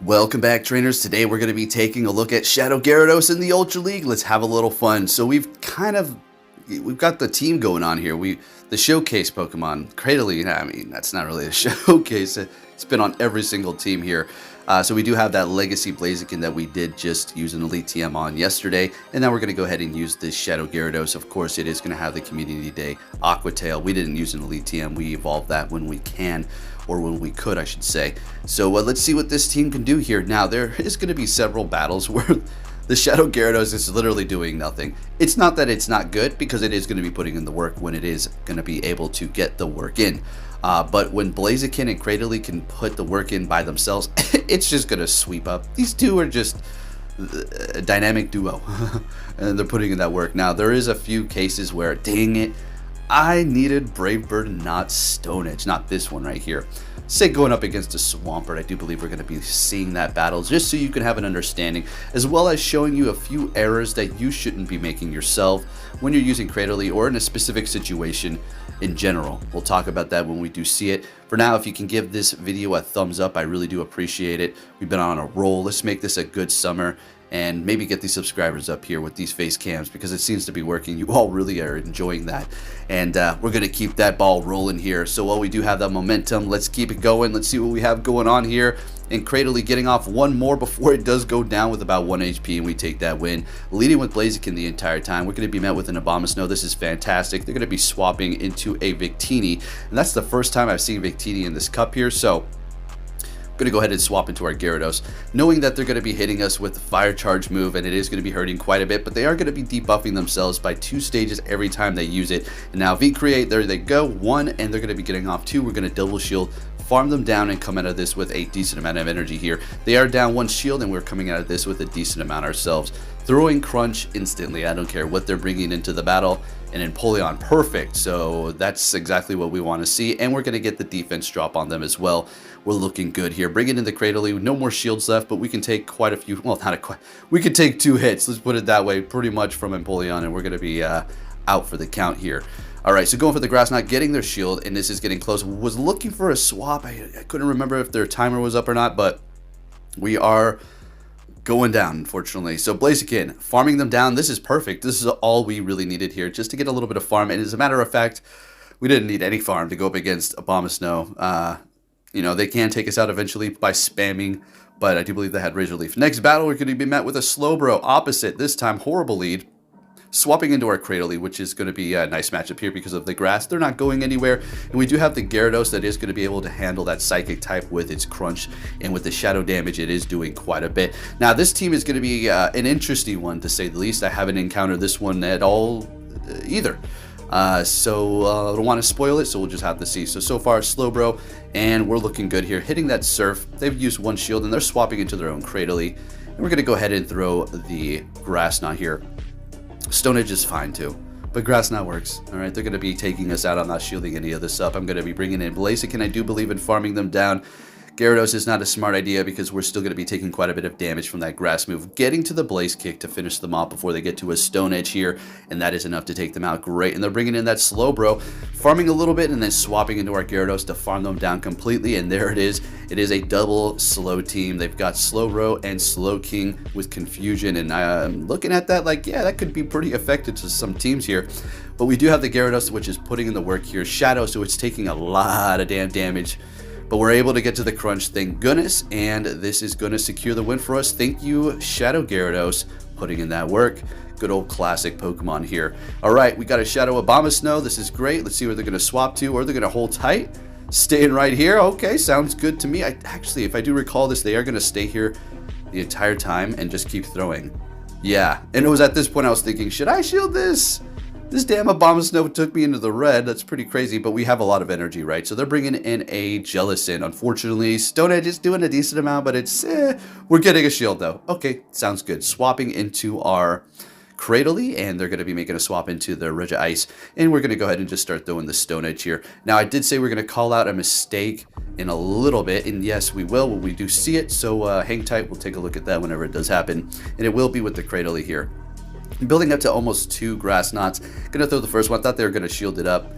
Welcome back, trainers. Today we're going to be taking a look at Shadow Gyarados in the Ultra League. Let's have a little fun. So we've got the team going on here. The showcase Pokemon, Cradily. I mean, that's not really a showcase. It's been on every single team here. So we do have that Legacy Blaziken that we did just use an Elite TM on yesterday. And now we're going to go ahead and use this Shadow Gyarados. Of course, it is going to have the Community Day Aqua Tail. We didn't use an Elite TM. We evolved that when we can. Or when we could, I should say. So let's see what this team can do here. Now, there is going to be several battles where the Shadow Gyarados is literally doing nothing. It's not that it's not good, because it is going to be putting in the work when it is going to be able to get the work in. But when Blaziken and Cradily can put the work in by themselves, it's just going to sweep up. These two are just a dynamic duo, and they're putting in that work. Now, there is a few cases where, dang it, I needed Brave Bird, not Stone Edge, not this one right here. Say going up against a Swampert, I do believe we're going to be seeing that battle, just so you can have an understanding, as well as showing you a few errors that you shouldn't be making yourself when you're using Cradily or in a specific situation in general. We'll talk about that when we do see it. For now, if you can give this video a thumbs up, I really do appreciate it. We've been on a roll. Let's make this a good summer and maybe get these subscribers up here with these face cams, because it seems to be working. You all really are enjoying that, and we're gonna keep that ball rolling here. So while we do have that momentum, let's keep it going. Let's see what we have going on here. And Cradily getting off one more before it does go down with about 1 HP, and we take that win. Leading with Blaziken the entire time. We're going to be met with an Abomasnow. This is fantastic. They're going to be swapping into a Victini, and that's the first time I've seen Victini in this cup here, so going to go ahead and swap into our Gyarados, knowing that they're going to be hitting us with the Fire Charge move, and it is going to be hurting quite a bit, but they are going to be debuffing themselves by 2 stages every time they use it. And now V-Create, there they go, 1, and they're going to be getting off 2. We're going to double shield, farm them down, and come out of this with a decent amount of energy here. They are down 1 shield, and we're coming out of this with a decent amount ourselves. Throwing Crunch instantly. I don't care what they're bringing into the battle. And Empoleon, perfect. So that's exactly what we want to see. And we're going to get the defense drop on them as well. We're looking good here. Bring it in the Cradily. No more shields left, but we can take quite a few. Well, not quite. We could take 2 hits. Let's put it that way, pretty much from Empoleon, and we're going to be out for the count here. All right, so going for the grass, not getting their shield, and this is getting close. Was looking for a swap. I couldn't remember if their timer was up or not, but we are going down, unfortunately. So Blaziken, farming them down. This is perfect. This is all we really needed here, just to get a little bit of farm. And as a matter of fact, we didn't need any farm to go up against Abomasnow. You know, they can take us out eventually by spamming, but I do believe they had Razor Leaf. Next battle, we're going to be met with a Slowbro. Opposite, this time horrible lead. Swapping into our Cradily, which is going to be a nice matchup here because of the grass. They're not going anywhere. And we do have the Gyarados that is going to be able to handle that Psychic type with its Crunch. And with the Shadow damage, it is doing quite a bit. Now, this team is going to be an interesting one, to say the least. I haven't encountered this one at all either. So I don't want to spoil it, so we'll just have to see. So far, Slowbro, and we're looking good here. Hitting that Surf. They've used 1 shield, and they're swapping into their own Cradily. And we're going to go ahead and throw the Grass Knot here. Stone Edge is fine too, but Grass Knot works. All right, they're going to be taking us out. I'm not shielding any of this up. I'm going to be bringing in Blaziken. I do believe in farming them down. Gyarados is not a smart idea, because we're still going to be taking quite a bit of damage from that grass move. Getting to the Blaze Kick to finish them off before they get to a Stone Edge here, and that is enough to take them out. Great, and they're bringing in that Slowbro, farming a little bit, and then swapping into our Gyarados to farm them down completely, and there it is. It is a double slow team. They've got Slowbro and Slowking with Confusion, and I'm looking at that like, yeah, that could be pretty effective to some teams here. But we do have the Gyarados, which is putting in the work here. Shadow, so it's taking a lot of damn damage. But we're able to get to the crunch, thank goodness, and this is going to secure the win for us. Thank you, Shadow Gyarados, putting in that work. Good old classic Pokemon here. All right, we got a Shadow Abomasnow. This is great. Let's see where they're going to swap to, or they're going to hold tight. Staying right here. Okay, sounds good to me. Actually, if I do recall this, they are going to stay here the entire time and just keep throwing. Yeah, and it was at this point I was thinking, should I shield this? This damn Abomasnow took me into the red. That's pretty crazy, but we have a lot of energy, right? So they're bringing in a Jellicent. Unfortunately, Stone Edge is doing a decent amount, but it's, we're getting a shield, though. Okay, sounds good. Swapping into our Cradily, and they're going to be making a swap into the Regice, and we're going to go ahead and just start throwing the Stone Edge here. Now, I did say we're going to call out a mistake in a little bit, and yes, we will when we do see it, so hang tight. We'll take a look at that whenever it does happen, and it will be with the Cradily here. Building up to almost 2 Grass Knots. Gonna throw the first one. Thought they were gonna shield it up.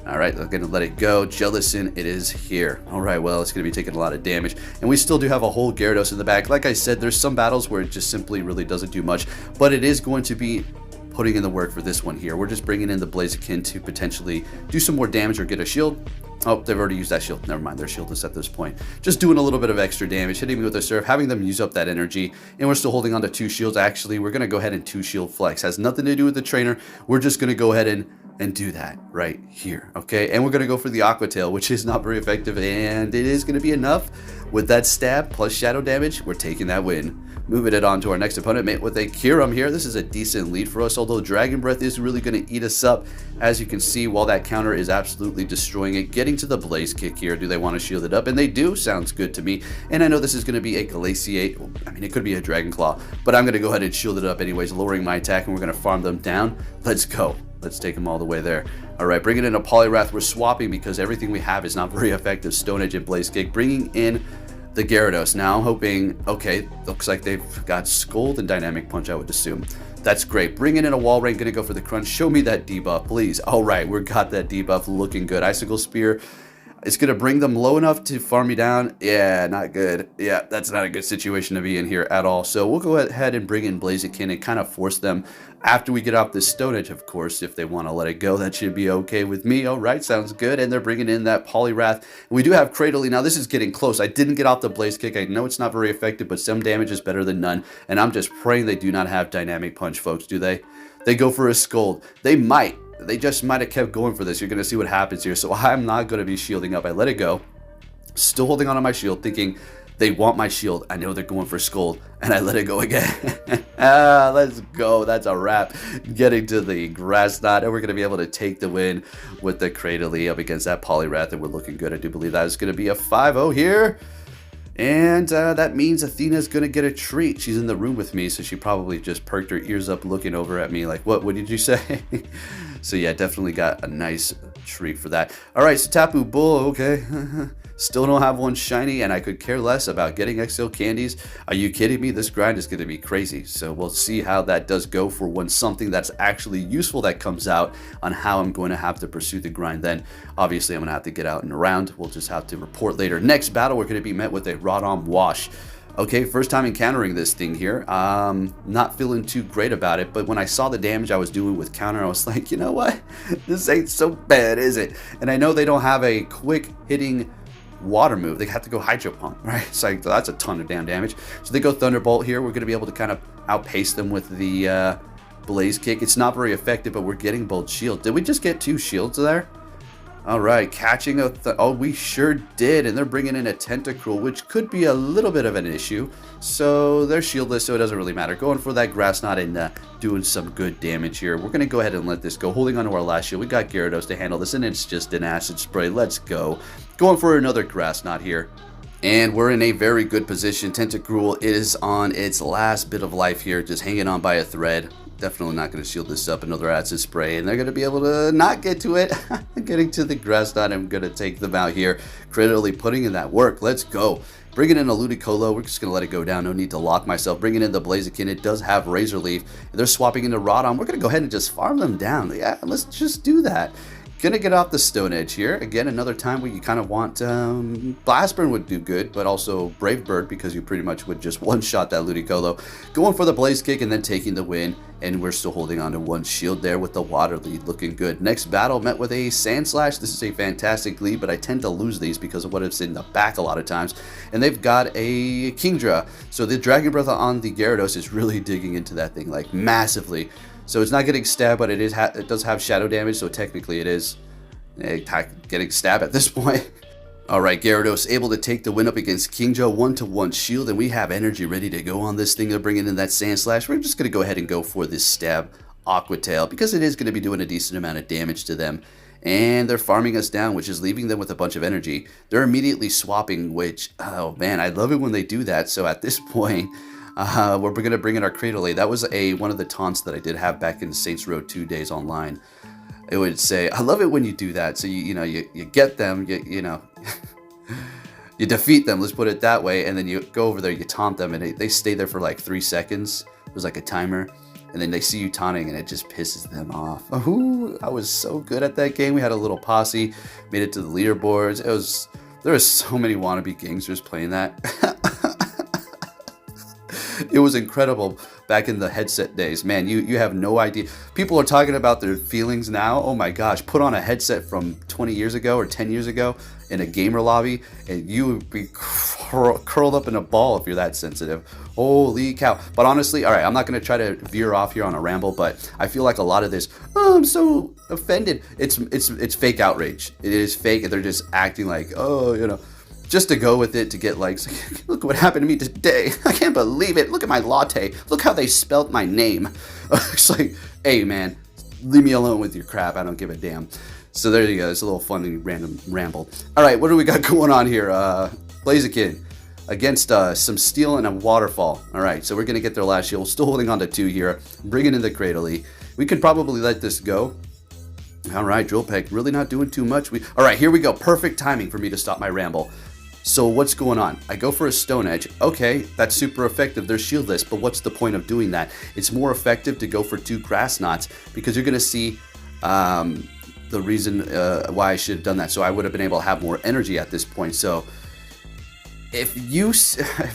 All right, I'm going to let it go. Jellicent, it is here. All right, well, it's going to be taking a lot of damage. And we still do have a whole Gyarados in the back. Like I said, there's some battles where it just simply really doesn't do much. But it is going to be putting in the work for this one here. We're just bringing in the Blaziken to potentially do some more damage or get a shield. Oh, they've already used that shield. Never mind, their shield is at this point. Just doing a little bit of extra damage, hitting me with a surf, having them use up that energy. And we're still holding on to 2 shields. Actually, we're going to go ahead and 2 shield flex. Has nothing to do with the trainer. We're just going to go ahead and do that right here, okay? And we're going to go for the Aqua Tail, which is not very effective, and it is going to be enough. With that stab plus shadow damage, we're taking that win. Moving it on to our next opponent, mate, with a Kyurem here. This is a decent lead for us, although Dragon Breath is really going to eat us up. As you can see, while that counter is absolutely destroying it, getting to the Blaze Kick here. Do they want to shield it up? And they do. Sounds good to me. And I know this is going to be a Glaciate. I mean, it could be a Dragon Claw, but I'm going to go ahead and shield it up anyways, lowering my attack, and we're going to farm them down. Let's go. Let's take them all the way there. All right, bringing in a Poliwrath. We're swapping because everything we have is not very effective. Stone Edge and Blaze Kick. Bringing in the Gyarados. Now I'm hoping, okay, looks like they've got Scold and Dynamic Punch, I would assume. That's great. Bringing in a Wall Ring, gonna go for the Crunch. Show me that debuff, please. All right, we've got that debuff looking good. Icicle Spear. It's going to bring them low enough to farm me down. Yeah, not good. Yeah, that's not a good situation to be in here at all. So we'll go ahead and bring in Blaziken and kind of force them after we get off this Stone Edge, of course. If they want to let it go, that should be okay with me. All right, sounds good. And they're bringing in that Poliwrath. And we do have Cradily. Now, this is getting close. I didn't get off the Blaze Kick. I know it's not very effective, but some damage is better than none. And I'm just praying they do not have Dynamic Punch, folks, do they? They go for a Scold. They might. They just might have kept going for this. You're going to see what happens here. So I'm not going to be shielding up. I let it go. Still holding on to my shield, thinking they want my shield. I know they're going for Scold, and I let it go again. Let's go. That's a wrap. Getting to the Grass Knot, and we're going to be able to take the win with the Cradily up against that Poliwrath, and we're looking good. I do believe that is going to be a 5-0 here. And that means Athena's going to get a treat. She's in the room with me, so she probably just perked her ears up looking over at me like, what did you say? So yeah, definitely got a nice treat for that. All right, so Tapu Bull, okay. Still don't have one shiny, and I could care less about getting XL candies. Are you kidding me? This grind is going to be crazy. So we'll see how that does go for when something that's actually useful that comes out on how I'm going to have to pursue the grind then. Obviously, I'm going to have to get out and around. We'll just have to report later. Next battle, we're going to be met with a Rotom Wash. Okay, first time encountering this thing here. Not feeling too great about it, but when I saw the damage I was doing with counter, I was like, you know what? This ain't so bad, is it? And I know they don't have a quick hitting water move. They have to go Hydro Pump, right? It's like, that's a ton of damn damage. So they go Thunderbolt here. We're going to be able to kind of outpace them with the Blaze Kick. It's not very effective, but we're getting both shields. Did we just get 2 shields there? All right, catching a... oh, we sure did, and they're bringing in a Tentacruel, which could be a little bit of an issue. So they're shieldless, so it doesn't really matter. Going for that Grass Knot and doing some good damage here. We're going to go ahead and let this go. Holding on to our last shield. We got Gyarados to handle this, and it's just an Acid Spray. Let's go. Going for another Grass Knot here. And we're in a very good position. Tentacruel is on its last bit of life here, just hanging on by a thread. Definitely not going to shield this up. Another Acid Spray, and they're going to be able to not get to it. Getting to the Grass Knot, I'm going to take them out here. Critically putting in that work. Let's go. Bringing in a Ludicolo. We're just going to let it go down. No need to lock myself. Bringing in the Blaziken. It does have Razor Leaf. They're swapping into Rotom. We're going to go ahead and just farm them down. Yeah, let's just do that. Gonna get off the Stone Edge here. Again, another time where you kind of want Blast Burn would do good, but also Brave Bird, because you pretty much would just one-shot that Ludicolo. Going for the Blaze Kick and then taking the win, and we're still holding on to 1 shield there with the Water Lead looking good. Next battle met with a Sand Slash. This is a fantastic lead, but I tend to lose these because of what is in the back a lot of times. And they've got a Kingdra, so the Dragon Breath on the Gyarados is really digging into that thing like massively. So it's not getting stabbed, but it does have shadow damage, so technically it is getting stabbed at this point. Alright, Gyarados able to take the win up against Kingdra, 1-to-1 shield, and we have energy ready to go on this thing. They're bringing in that Sand Slash. We're just going to go ahead and go for this stab Aqua Tail, because it is going to be doing a decent amount of damage to them. And they're farming us down, which is leaving them with a bunch of energy. They're immediately swapping, which, oh man, I love it when they do that. So at this point... we're going to bring in our Cradily. That was one of the taunts that I did have back in Saints Row 2 days online. It would say, I love it when you do that. So, you get them, you know, you defeat them, let's put it that way. And then you go over there, you taunt them, and they stay there for like 3 seconds. It was like a timer. and then they see you taunting and it just pisses them off. Ooh, I was so good at that game. We had a little posse, made it to the leaderboards. There were so many wannabe gangsters playing that. It was incredible back in the headset days. Man, you have no idea. People are talking about their feelings now. Oh my gosh, put on a headset from 20 years ago or 10 years ago in a gamer lobby and you would be curled up in a ball if you're that sensitive. Holy cow. But honestly, all right, I'm not going to try to veer off here on a ramble, but I feel like a lot of this, oh, I'm so offended. It's fake outrage. It is fake, and they're just acting like, oh, you know, just to go with it, to get likes. Look what happened to me today. I can't believe it. Look at my latte. Look how they spelled my name. It's like, hey man, leave me alone with your crap. I don't give a damn. So there you go. It's a little funny random ramble. All right, what do we got going on here? Blaziken against some steel and a waterfall. All right, so we're going to get their last shield. Still holding on to 2 here. Bringing in the Cradily. We could probably let this go. All right, Drill Peck, really not doing too much. All right, here we go. Perfect timing for me to stop my ramble. So what's going on? I go for a Stone Edge. Okay, that's super effective. They're shieldless, but what's the point of doing that? It's more effective to go for 2 Grass Knots because you're going to see the reason why I should have done that. So I would have been able to have more energy at this point. So if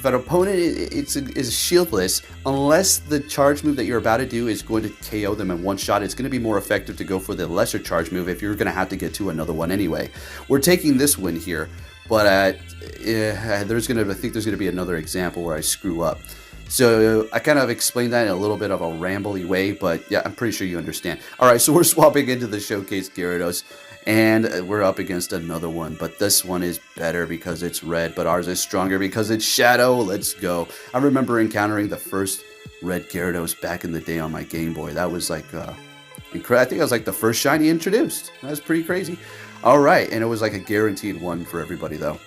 an opponent is shieldless, unless the charge move that you're about to do is going to KO them in one shot, it's going to be more effective to go for the lesser charge move if you're going to have to get to another one anyway. We're taking this win here. But I think there's going to be another example where I screw up. So I kind of explained that in a little bit of a rambly way, but yeah, I'm pretty sure you understand. All right, so we're swapping into the Showcase Gyarados, and we're up against another one. But this one is better because it's red, but ours is stronger because it's Shadow. Let's go. I remember encountering the first red Gyarados back in the day on my Game Boy. That was like, I think it was like the first shiny introduced. That was pretty crazy. All right, and it was like a guaranteed one for everybody, though.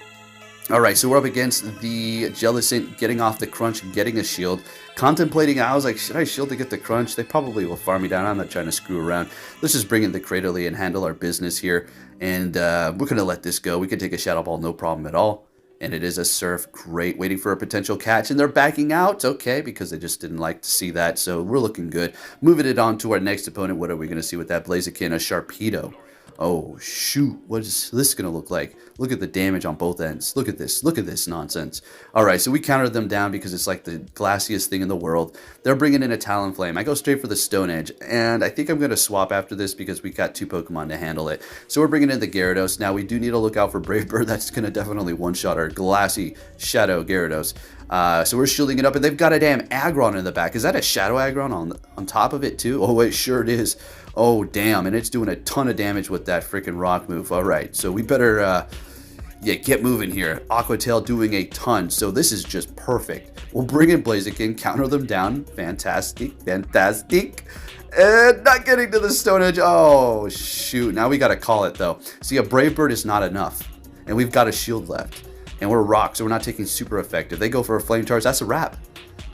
All right, so we're up against the Jellicent, getting off the crunch, getting a shield. Contemplating, I was like, should I shield to get the crunch? They probably will farm me down. I'm not trying to screw around. Let's just bring in the Cradily and handle our business here. And we're going to let this go. We can take a Shadow Ball, no problem at all. And it is a Surf. Great. Waiting for a potential catch. And they're backing out. Okay, because they just didn't like to see that. So we're looking good. Moving it on to our next opponent. What are we going to see with that Blaziken? A Sharpedo. Oh, shoot. What is this going to look like? Look at the damage on both ends. Look at this. Look at this nonsense. All right, so we countered them down because it's like the glassiest thing in the world. They're bringing in a Talonflame. I go straight for the Stone Edge, and I think I'm going to swap after this because we got 2 Pokemon to handle it. So we're bringing in the Gyarados. Now, we do need to look out for Brave Bird. That's going to definitely one-shot our glassy Shadow Gyarados. So we're shielding it up, and they've got a damn Aggron in the back. Is that a Shadow Aggron on top of it, too? Oh, wait, sure it is. Oh, damn, and it's doing a ton of damage with that freaking rock move. All right, so we better, get moving here. Aqua Tail doing a ton, so this is just perfect. We'll bring in Blaziken, counter them down. Fantastic, fantastic. And not getting to the Stone Edge. Oh, shoot. Now we got to call it, though. See, a Brave Bird is not enough, and we've got a shield left. And we're rock, so we're not taking super effective. They go for a Flame Charge. That's a wrap.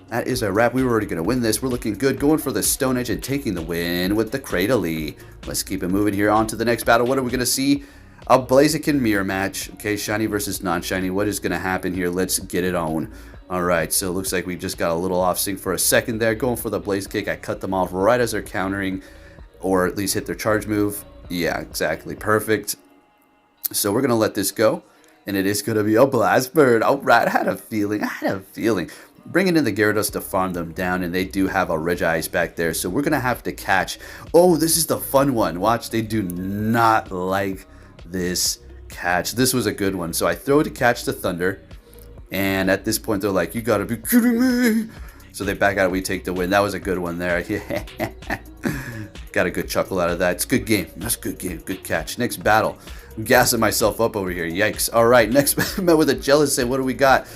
That is a wrap. We were already going to win this. We're looking good. Going for the Stone Edge and taking the win with the Cradily. Let's keep it moving here on to the next battle. What are we going to see? A Blaziken mirror match. Okay, shiny versus non-shiny. What is going to happen here? Let's get it on. All right, so it looks like we just got a little off sync for a second there. Going for the Blaze Kick. I cut them off right as they're countering, or at least hit their charge move. Yeah, exactly. Perfect. So we're going to let this go. And it is going to be a Blast Bird. All right, I had a feeling. Bringing in the Gyarados to farm them down, and they do have a Regice back there, so we're going to have to catch. Oh, this is the fun one. Watch, they do not like this catch. This was a good one. So I throw to catch the Thunder, and at this point, they're like, you got to be kidding me. So they back out, we take the win. That was a good one there. Got a good chuckle out of that. It's a good game. That's a good game. Good catch. Next battle. I'm gassing myself up over here. Yikes. All right, next met with a Jellicent. What do we got?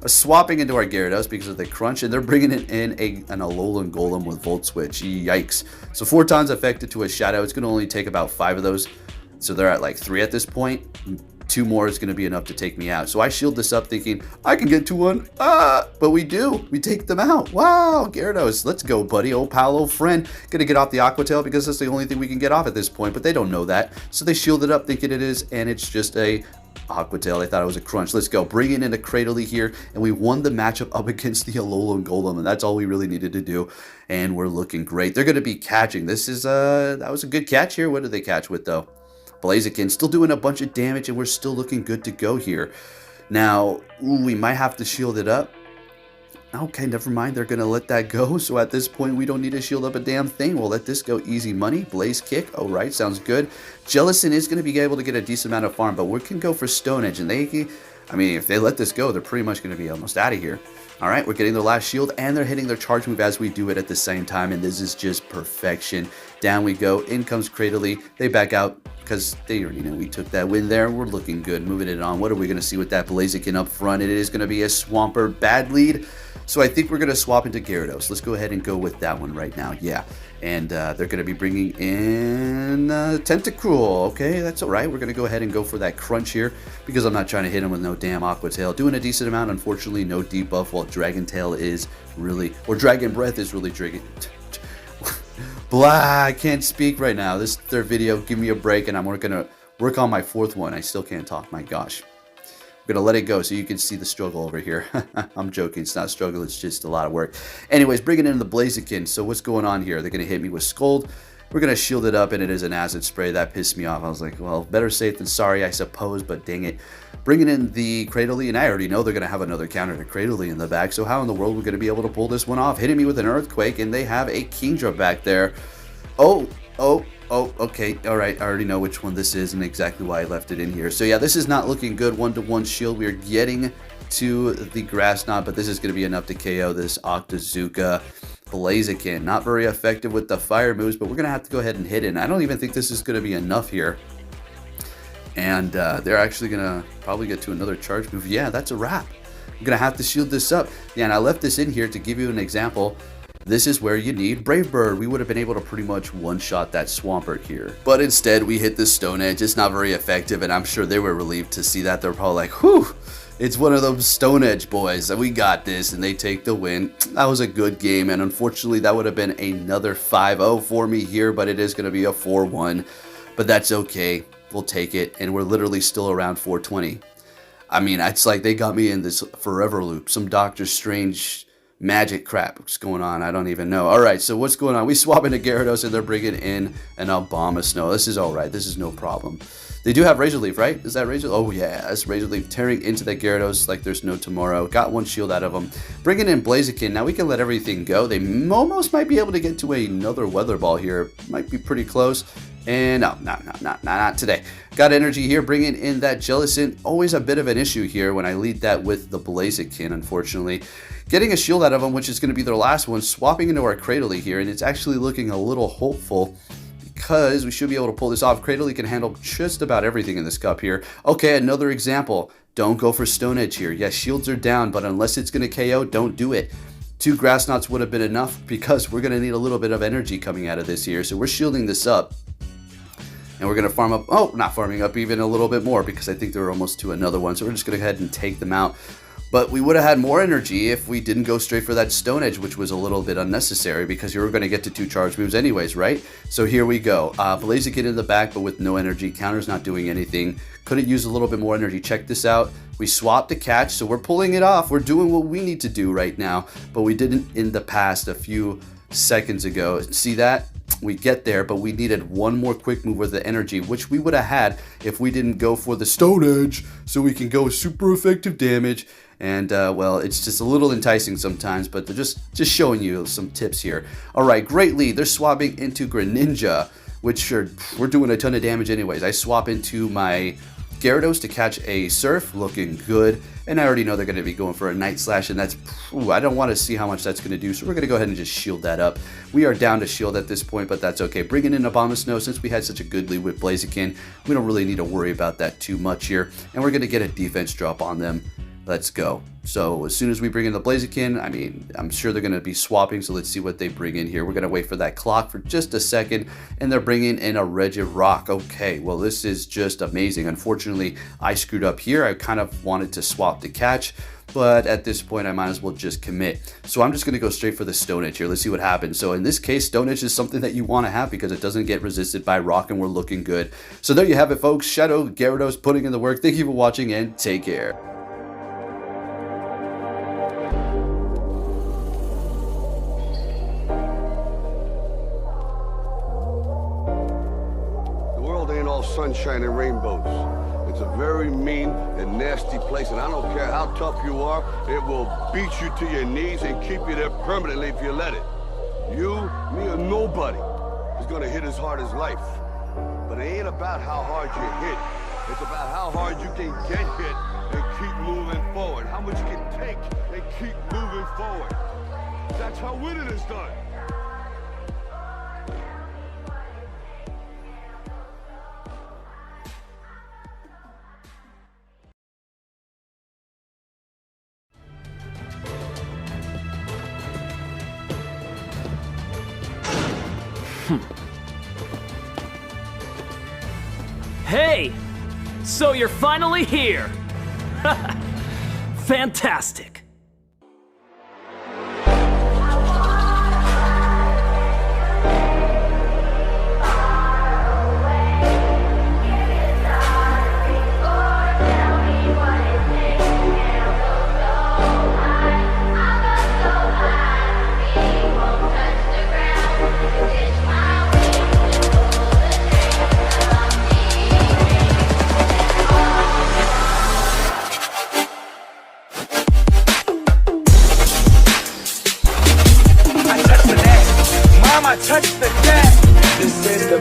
Swapping into our Gyarados because of the crunch, and they're bringing in an Alolan Golem with Volt Switch. Yikes. So 4 times affected to a Shadow. It's going to only take about 5 of those. So they're at like 3 at this point. 2 more is going to be enough to take me out. So I shield this up thinking, I can get to one. But we do. We take them out. Wow, Gyarados. Let's go, buddy. Old pal, old friend. Going to get off the Aqua Tail because that's the only thing we can get off at this point. But they don't know that. So they shield it up thinking it is. And it's just a Aqua Tail. I thought it was a crunch. Let's go. Bring it into Cradily here, and we won the matchup up against the Alolan Golem, and that's all we really needed to do, and we're looking great. They're going to be catching. This is, that was a good catch here. What did they catch with, though? Blaziken still doing a bunch of damage, and we're still looking good to go here. Now, we might have to shield it up. Okay, never mind. They're going to let that go. So at this point, we don't need to shield up a damn thing. We'll let this go easy money. Blaze Kick. All right, sounds good. Jellicent is going to be able to get a decent amount of farm, but we can go for Stone Edge. And they, I mean, if they let this go, they're pretty much going to be almost out of here. All right, we're getting their last shield, and they're hitting their charge move as we do it at the same time. And this is just perfection. Down we go. In comes Cradily. They back out because they already know we took that win there. We're looking good. Moving it on. What are we going to see with that Blaziken up front? It is going to be a Swampert bad lead. So I think we're going to swap into Gyarados. Let's go ahead and go with that one right now. Yeah. And they're going to be bringing in Tentacruel. Okay, that's all right. We're going to go ahead and go for that crunch here because I'm not trying to hit him with no damn Aqua Tail. Doing a decent amount. Unfortunately, no debuff while Dragon Tail is really, or Dragon Breath is really triggering. Blah, I can't speak right now. This is their third video. Give me a break, and I'm going to work on my fourth one. I still can't talk. My gosh. I'm going to let it go so you can see the struggle over here. I'm joking. It's not struggle. It's just a lot of work. Anyways, bringing in the Blaziken. So what's going on here? They're going to hit me with Scold. We're going to shield it up, and it is an Acid Spray. That pissed me off. I was like, well, better safe than sorry, I suppose, but dang it. Bringing in the Cradily, and I already know they're going to have another counter to Cradily in the back, so how in the world are we going to be able to pull this one off? Hitting me with an Earthquake, and they have a Kingdra back there. Oh, okay, all right, I already know which one this is and exactly why I left it in here. So yeah, this is not looking good, 1-to-1 shield. We are getting to the Grass Knot, but this is going to be enough to KO this Octazooka. Blaziken, not very effective with the fire moves, but we're going to have to go ahead and hit it. And I don't even think this is going to be enough here. And they're actually going to probably get to another charge move. Yeah, that's a wrap. I'm going to have to shield this up. Yeah, and I left this in here to give you an example. This is where you need Brave Bird. We would have been able to pretty much one-shot that Swampert here. But instead, we hit the Stone Edge. It's not very effective, and I'm sure they were relieved to see that. They're probably like, whew, it's one of those Stone Edge boys. We got this, and they take the win. That was a good game, and unfortunately, that would have been another 5-0 for me here, but it is going to be a 4-1. But that's okay. We'll take it, and we're literally still around 420. I mean, it's like they got me in this forever loop. Some Doctor Strange magic crap. What's going on? I don't even know. All right, so what's going on? We swap into Gyarados, and they're bringing in an Abomasnow. This is all right. This is no problem. They do have Razor Leaf, right? Is that Razor? Oh, yeah. That's Razor Leaf tearing into that Gyarados like there's no tomorrow. Got one shield out of them. Bringing in Blaziken. Now we can let everything go. They almost might be able to get to another Weather Ball here. Might be pretty close. And no, not today. Got energy here, bringing in that Jellicent. Always a bit of an issue here when I lead that with the Blaziken, unfortunately. Getting a shield out of them, which is going to be their last one. Swapping into our Cradily here, and it's actually looking a little hopeful because we should be able to pull this off. Cradily can handle just about everything in this cup here. Okay, another example. Don't go for Stone Edge here. Yes, shields are down, but unless it's going to KO, don't do it. 2 Grass Knots would have been enough because we're going to need a little bit of energy coming out of this here. So we're shielding this up. And we're going to farm up, oh, not farming up even a little bit more because I think they're almost to another one. So we're just going to go ahead and take them out. But we would have had more energy if we didn't go straight for that Stone Edge, which was a little bit unnecessary because you were going to get to 2 charge moves anyways, right? So here we go. Blaziken in the back, but with no energy. Counter's not doing anything. Could have used a little bit more energy. Check this out. We swapped to catch, so we're pulling it off. We're doing what we need to do right now, but we didn't in the past a few seconds ago. See that? We get there, but we needed one more quick move with the energy, which we would have had if we didn't go for the Stone Edge, so we can go super effective damage. And, well, it's just a little enticing sometimes, but they're just showing you some tips here. All right, great lead. They're swapping into Greninja, which we're doing a ton of damage anyways. I swap into my Gyarados to catch a Surf, looking good. And I already know they're going to be going for a Night Slash, and that's, I don't want to see how much that's going to do, so we're going to go ahead and just shield that up. We are down to shield at this point, but that's okay. Bringing in Abomasnow, since we had such a good lead with Blaziken, we don't really need to worry about that too much here. And we're going to get a defense drop on them. Let's go. So as soon as we bring in the Blaziken, I mean, I'm sure they're going to be swapping, so let's see what they bring in here. We're going to wait for that clock for just a second, and they're bringing in a Regirock. Okay, well, this is just amazing. Unfortunately, I screwed up here. I kind of wanted to swap to catch, but at this point I might as well just commit. So I'm just going to go straight for the Stone Edge here. Let's see what happens. So in this case, Stone Edge is something that you want to have because it doesn't get resisted by Rock, and we're looking good. So there you have it, folks. Shadow Gyarados putting in the work. Thank you for watching, and take care. Sunshine and rainbows. It's a very mean and nasty place, and I don't care how tough you are, it will beat you to your knees and keep you there permanently if you let it. You, me, or nobody is gonna hit as hard as life. But it ain't about how hard you hit. It's about how hard you can get hit and keep moving forward. How much you can take and keep moving forward. That's how winning is done. Hey! So you're finally here! Fantastic! Touch the cat. This is the